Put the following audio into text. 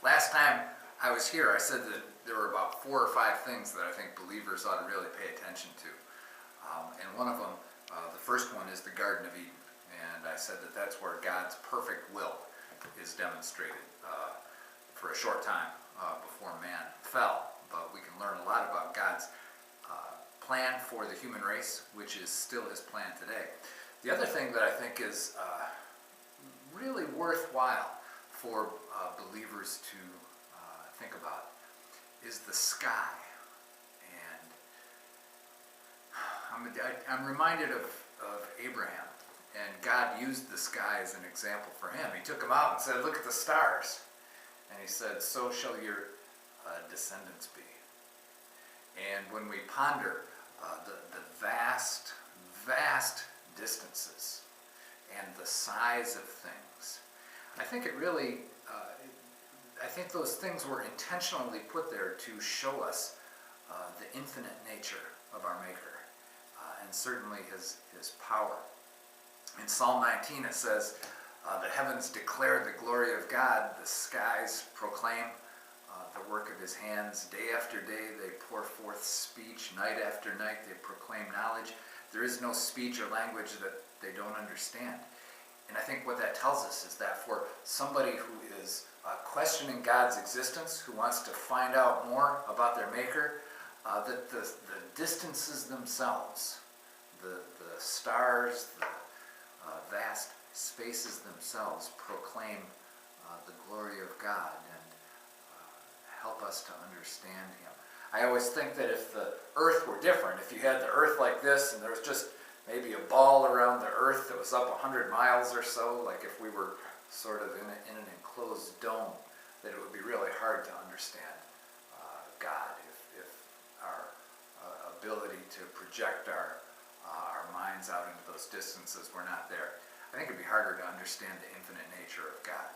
Last time I was here, I said that there were about 4 or 5 things that I think believers ought to really pay attention to. And one of them, the first one, is the Garden of Eden. And I said that that's where God's perfect will is demonstrated for a short time before man fell. But we can learn a lot about God's plan for the human race, which is still his plan today. The other thing that I think is really worthwhile for believers to think about is the sky. And I'm reminded of Abraham, and God used the sky as an example for him. He took him out and said, "Look at the stars." And he said, "So shall your descendants be." And when we ponder the vast, vast distances and the size of things, I think it really, I think those things were intentionally put there to show us the infinite nature of our Maker, and certainly his power. In Psalm 19 it says, "The heavens declare the glory of God, the skies proclaim the work of his hands. Day after day they pour forth speech, night after night they proclaim knowledge. There is no speech or language that they don't understand." And I think what that tells us is that for somebody who is questioning God's existence, who wants to find out more about their Maker, that the distances themselves, the stars, the vast spaces themselves proclaim the glory of God and help us to understand him. I always think that if the earth were different, if you had the earth like this and there was just maybe a ball around the earth that was up 100 miles or so, like if we were sort of in an enclosed dome, that it would be really hard to understand God if our ability to project our minds out into those distances were not there. I think it'd be harder to understand the infinite nature of God.